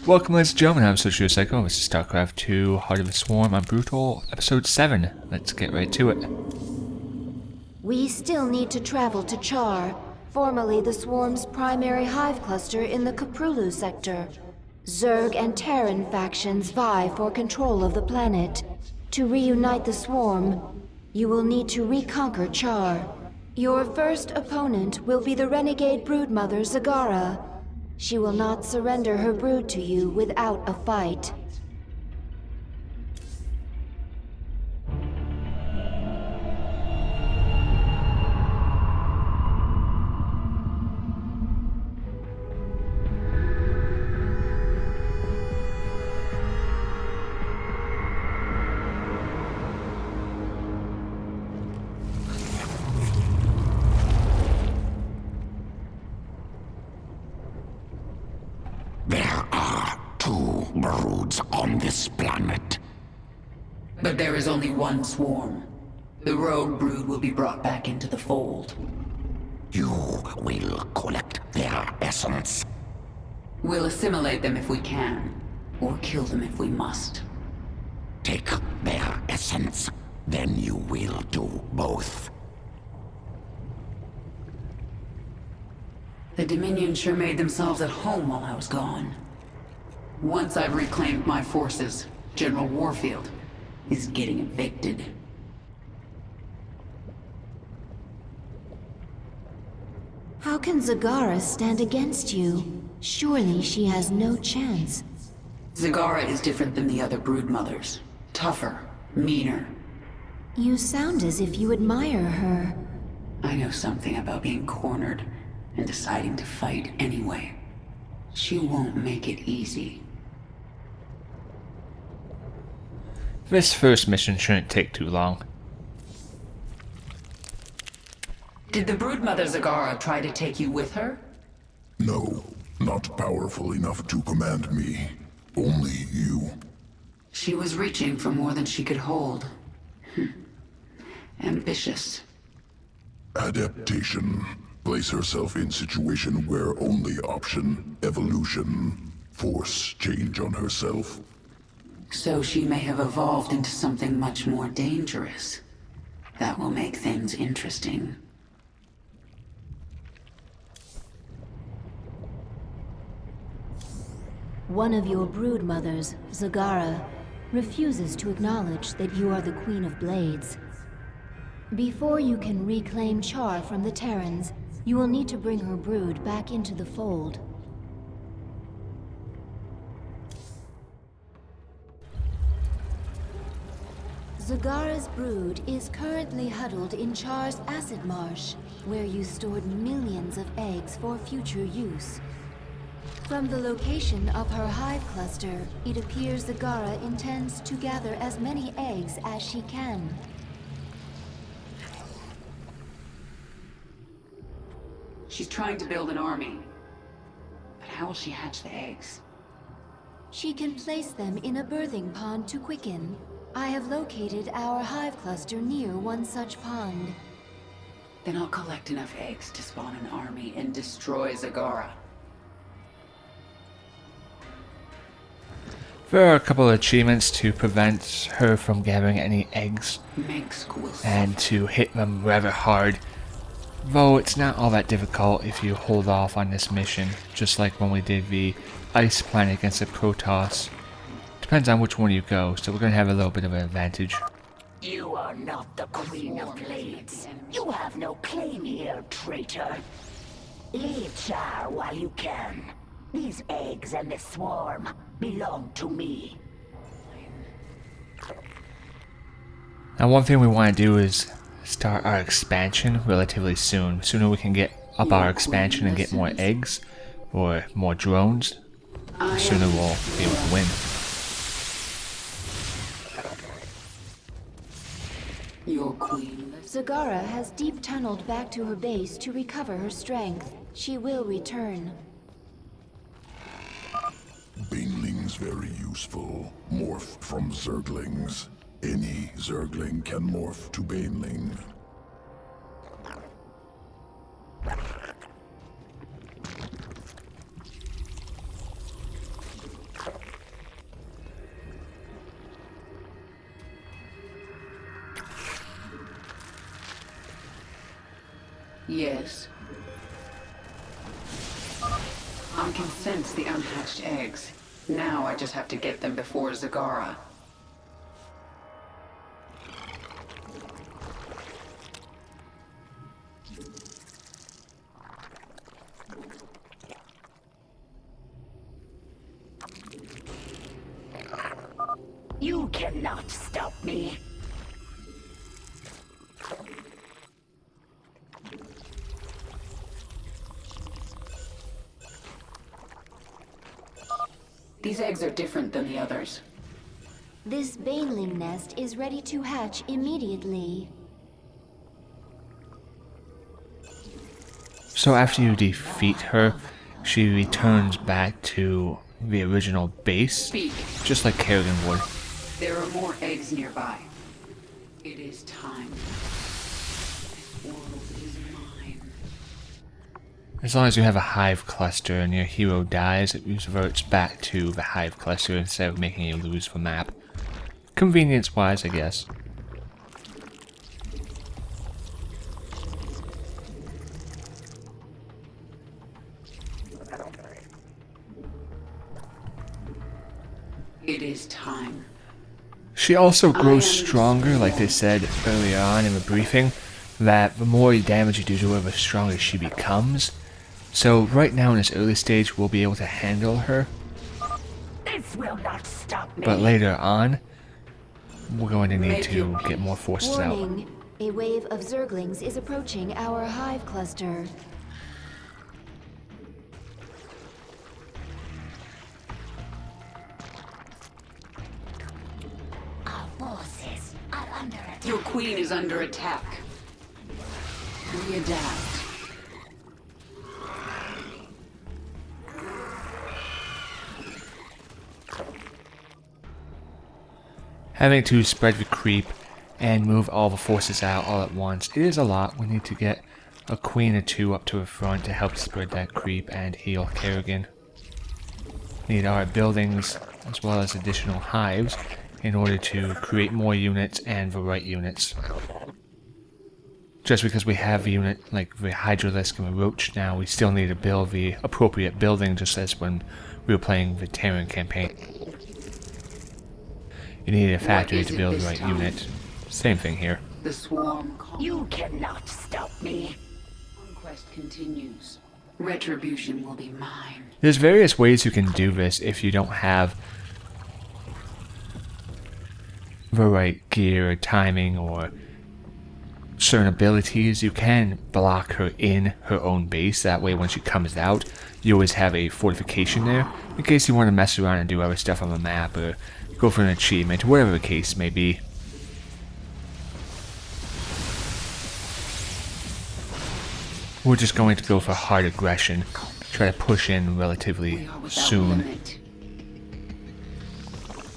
Welcome, ladies and gentlemen. I'm SocioPsycho. This is StarCraft 2, Heart of the Swarm on Brutal, Episode 7. Let's get right to it. We still need to travel to Char, formerly the Swarm's primary hive cluster in the Kaprulu sector. Zerg and Terran factions vie for control of the planet. To reunite the Swarm, you will need to reconquer Char. Your first opponent will be the renegade broodmother Zagara. She will not surrender her brood to you without a fight. There are two broods on this planet. But there is only one swarm. The rogue brood will be brought back into the fold. You will collect their essence. We'll assimilate them if we can, or kill them if we must. Take their essence, then you will do both. The Dominion sure made themselves at home while I was gone. Once I've reclaimed my forces, General Warfield is getting evicted. How can Zagara stand against you? Surely she has no chance. Zagara is different than the other broodmothers. Tougher, meaner. You sound as if you admire her. I know something about being cornered and deciding to fight anyway. She won't make it easy. This first mission shouldn't take too long. Did the broodmother Zagara try to take you with her? No, not powerful enough to command me. Only you. She was reaching for more than she could hold. Ambitious. Adaptation. Place herself in situation where only option, evolution, force change on herself. So she may have evolved into something much more dangerous. That will make things interesting. One of your broodmothers, Zagara, refuses to acknowledge that you are the Queen of Blades. Before you can reclaim Char from the Terrans, you will need to bring her brood back into the fold. Zagara's brood is currently huddled in Char's acid marsh, where you stored millions of eggs for future use. From the location of her hive cluster, it appears Zagara intends to gather as many eggs as she can. She's trying to build an army. But how will she hatch the eggs? She can place them in a birthing pond to quicken. I have located our hive cluster near one such pond. Then I'll collect enough eggs to spawn an army and destroy Zagara. There are a couple of achievements to prevent her from gathering any eggs Mengsk will and suffer. to hit them rather hard. Though it's not all that difficult if you hold off on this mission, just like when we did the Ice Planet against the Protoss. Depends on which one you go, so we're going to have a little bit of an advantage. You are not the Queen of Blades. You have no claim here, traitor. Leave Char while you can. These eggs and this swarm belong to me. Now, one thing we want to do is start our expansion relatively soon. The sooner we can get up our expansion and get more eggs or more drones, the sooner we'll be able to win. Your queen. Zagara has deep tunneled back to her base to recover her strength. She will return. Banelings very useful. Morph from Zerglings. Any Zergling can morph to Baneling. Yes. I can sense the unhatched eggs. Now I just have to get them before Zagara. You cannot stop me. These eggs are different than the others. This baneling nest is ready to hatch immediately. So after you defeat her, she returns back to the original base, Speak. just like Kerrigan would. There are more eggs nearby. It is time. This world is mine. As long as you have a hive cluster and your hero dies, it reverts back to the hive cluster instead of making you lose the map. Convenience-wise, I guess. It is time. She also grows stronger, like they said earlier on in the briefing, that the more damage you do to her, the stronger she becomes. So right now in this early stage, we'll be able to handle her, This will not stop me. but later on, we're going to need to get more forces out. Warning, a wave of Zerglings is approaching our hive cluster. Our forces are under attack. Your queen is under attack. We adapt. Having to spread the creep and move all the forces out all at once, it is a lot. We need to get a queen or two up to the front to help spread that creep and heal Kerrigan. Need our buildings as well as additional hives in order to create more units and the right units. Just because we have a unit like the Hydralisk and the Roach now, we still need to build the appropriate building, just as when we were playing the Terran campaign. You need a factory to build the right unit. Same thing here. The swarm. You cannot stop me. Conquest continues. Retribution will be mine. There's various ways you can do this if you don't have the right gear or timing or certain abilities. You can block her in her own base. That way when she comes out, you always have a fortification there in case you want to mess around and do other stuff on the map or go for an achievement, whatever the case may be. We're just going to go for hard aggression, try to push in relatively We are without soon, limit.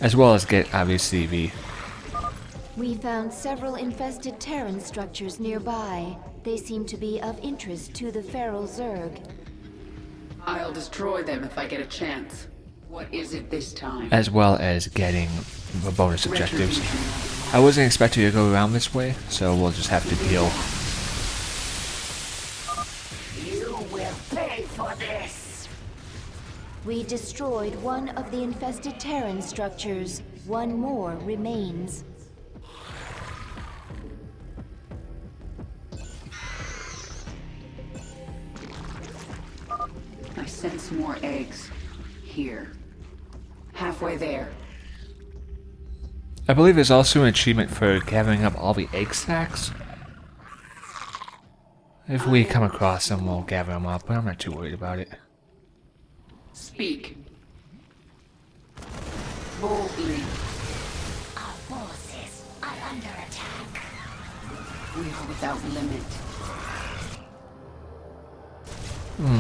as well as get obviously the We found several infested Terran structures nearby. They seem to be of interest to the feral Zerg. I'll destroy them if I get a chance. What is it this time? as well as getting the bonus objectives. Retribution. I wasn't expecting to go around this way, so we'll just have to deal. You will pay for this. We destroyed one of the infested Terran structures. One more remains. I sense more eggs. Here. Halfway there. I believe there's also an achievement for gathering up all the egg sacs. If we come across them, we'll gather them up, but I'm not too worried about it. Speak. Boldly. Our forces are under attack. We are without limit.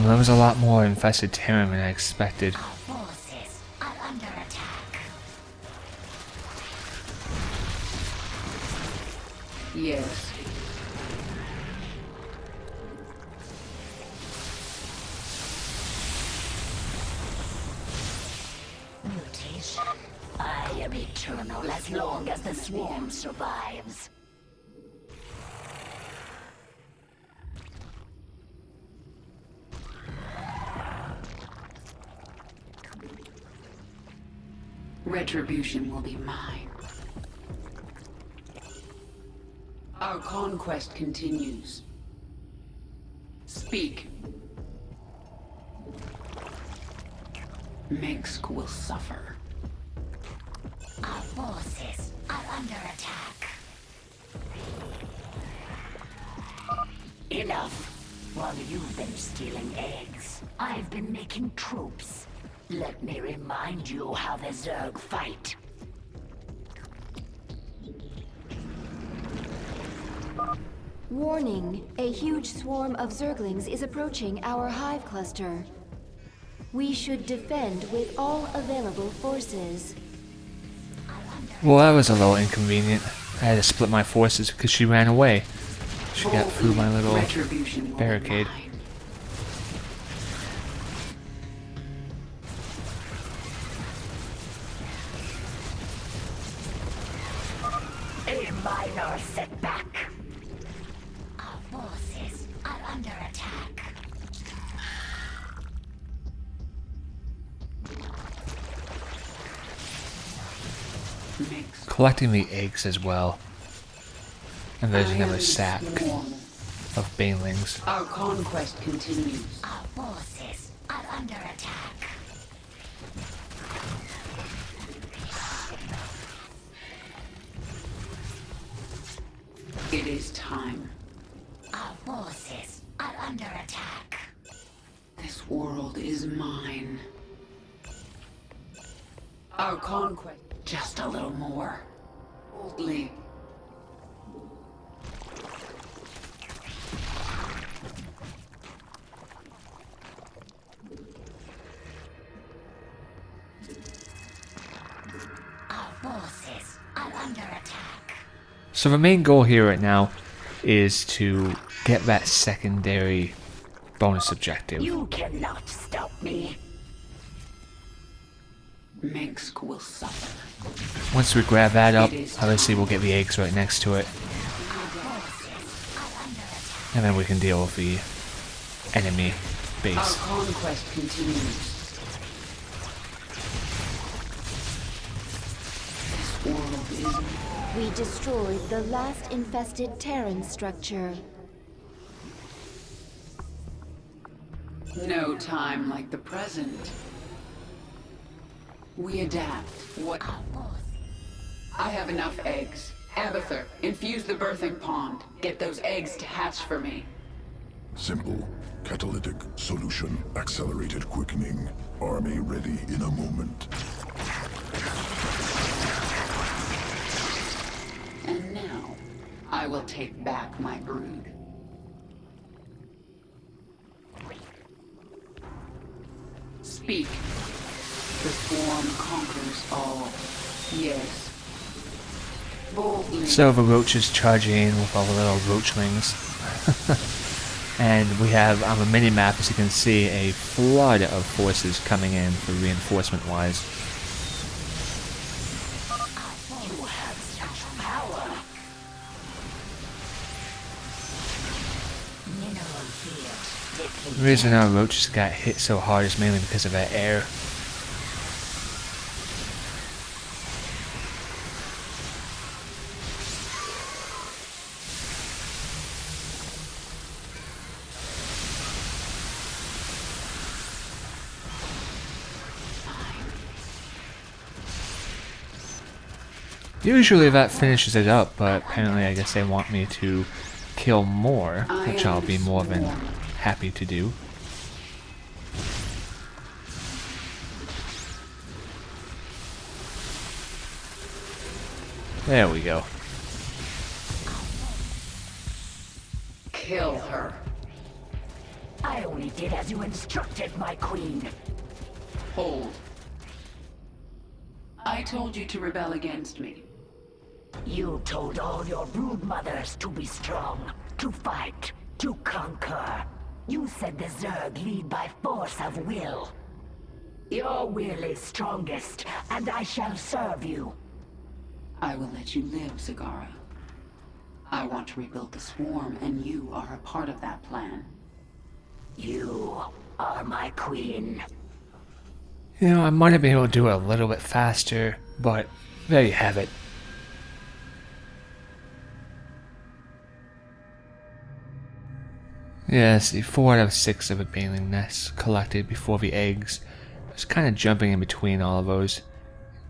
There was a lot more infested Terran than I expected. Our forces are under attack. Yes. Mutation. I am eternal as long as the swarm survives. Retribution will be mine. Our conquest continues. Speak. Minsk will suffer. Our forces are under attack. Enough. While you've been stealing eggs, I've been making troops. Let me remind you how the Zerg fight. Warning, a huge swarm of Zerglings is approaching our hive cluster. We should defend with all available forces. Well, that was a little inconvenient. I had to split my forces because she ran away. She got through my little Retribution will be barricade. mine. A minor setback. Our forces are under attack. Minsk. Collecting the eggs as well. And there's another sack Swarm. of banelings. Our conquest continues. Our forces are under attack. It is time. Our forces are under attack. This world is mine. Our conquest. Just a little more. Boldly. Our forces are under attack. So the main goal here right now is to get that secondary bonus objective. You cannot stop me. Minsk will suffer. Once we grab that up, obviously we'll get the eggs right next to it. And then we can deal with the enemy Our base. conquest continues. This world is We destroyed the last infested Terran structure. no time like the present. We adapt. What? I have enough eggs. Abather, infuse the birthing pond. Get those eggs to hatch for me. Simple. Catalytic solution. Accelerated quickening. Army ready in a moment. And now, I will take back my brood. Speak. The swarm conquers all. Yes. Boldly. So the roach is charging in with all the little roachlings. And we have on the mini-map, as you can see, a flood of forces coming in for reinforcement-wise. You have such power. Mineral field depleted. The reason our roaches got hit so hard is mainly because of that air. Usually that finishes it up, but apparently I guess they want me to kill more, which I'll be more than happy to do. There we go. Kill her. I only did as you instructed, my queen. Hold. I told you to rebel against me. You told all your brood mothers to be strong, to fight, to conquer. You said the Zerg lead by force of will. Your will is strongest, and I shall serve you. I will let you live, Zagara. I want to rebuild the swarm, and you are a part of that plan. You are my queen. You know, I might have been able to do it a little bit faster, but there you have it. Yeah, see, 4 out of 6 of a baneling nests collected before the eggs. Just kind of jumping in between all of those.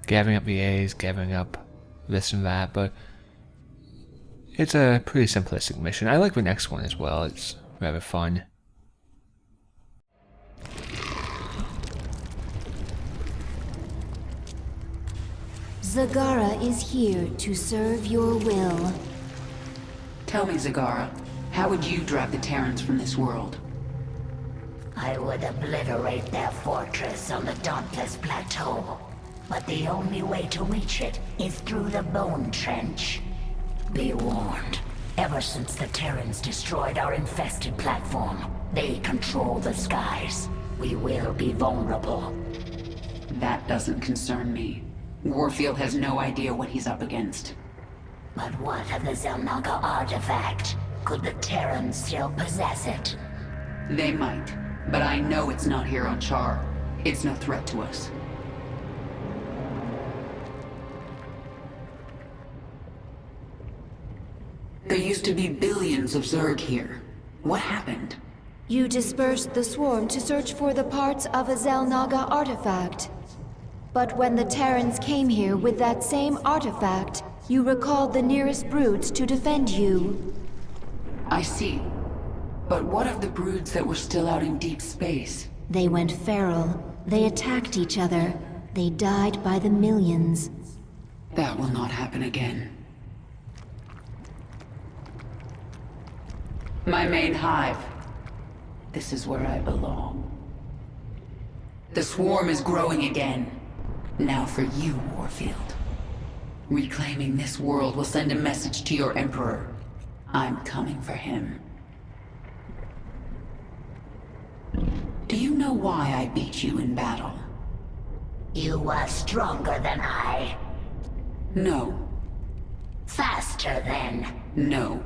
Gathering up the eggs, gathering up this and that, but it's a pretty simplistic mission. I like the next one as well, it's rather fun. Zagara is here to serve your will. Tell me, Zagara, how would you drive the Terrans from this world? I would obliterate their fortress on the Dauntless Plateau. But the only way to reach it is through the Bone Trench. Be warned, ever since the Terrans destroyed our infested platform, they control the skies. We will be vulnerable. That doesn't concern me. Warfield has no idea what he's up against. But what of the Zelnaga artifact? Could the Terrans still possess it? They might, but I know it's not here on Char. It's no threat to us. There used to be billions of Zerg here. What happened? You dispersed the swarm to search for the parts of a Zelnaga artifact. But when the Terrans came here with that same artifact, you recalled the nearest broods to defend you. I see. But what of the broods that were still out in deep space? They went feral. They attacked each other. They died by the millions. That will not happen again. My main hive. This is where I belong. The swarm is growing again. Now for you, Warfield. Reclaiming this world will send a message to your Emperor. I'm coming for him. Do you know why I beat you in battle? You were stronger than I. No. Faster then. No.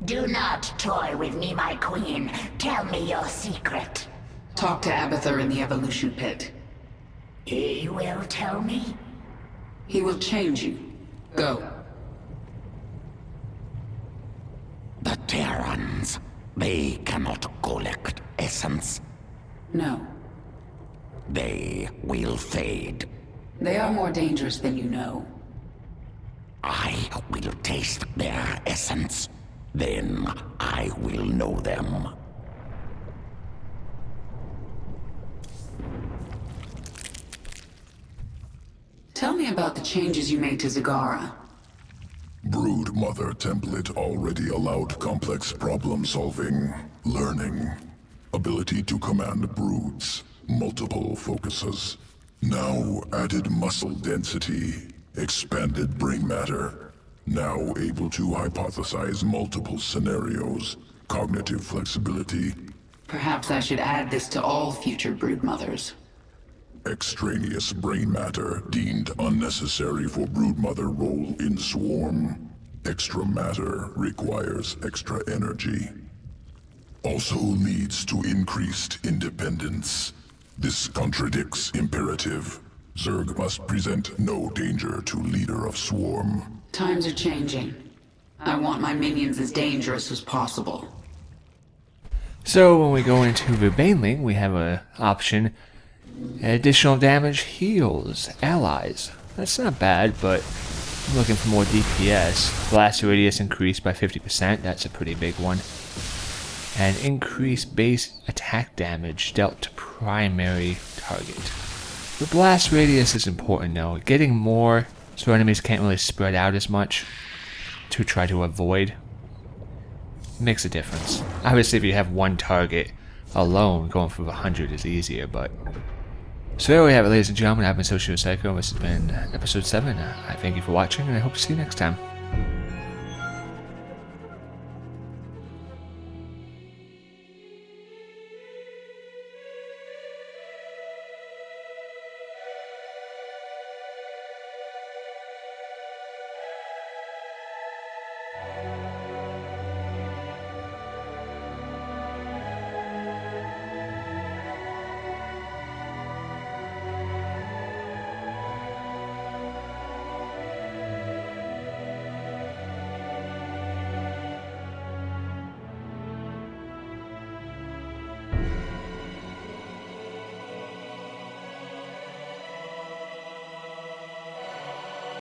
Do not toy with me, my queen. Tell me your secret. Talk to Abathur in the evolution pit. He will tell me? He will change you. Go. The Terrans, they cannot collect essence. No. They will fade. They are more dangerous than you know. I will taste their essence. Then I will know them. Tell me about the changes you made to Zagara. Brood Mother template already allowed complex problem solving, learning, ability to command broods, multiple focuses. Now added muscle density, expanded brain matter. Now able to hypothesize multiple scenarios, cognitive flexibility. Perhaps I should add this to all future brood mothers. Extraneous brain matter deemed unnecessary for broodmother role in swarm. Extra matter requires extra energy. Also leads to increased independence. This contradicts imperative. Zerg must present no danger to leader of swarm. Times are changing. I want my minions as dangerous as possible. So when we go into the Baneling, we have an option. Additional damage heals allies. That's not bad, but I'm looking for more DPS. Blast radius increased by 50%. That's a pretty big one. And increased base attack damage dealt to primary target. The blast radius is important though. Getting more so enemies can't really spread out as much to try to avoid makes a difference. Obviously if you have one target alone, going for 100 is easier, but... So there we have it, ladies and gentlemen. I've been SocioPsycho, and this has been episode 7. I thank you for watching, and I hope to see you next time.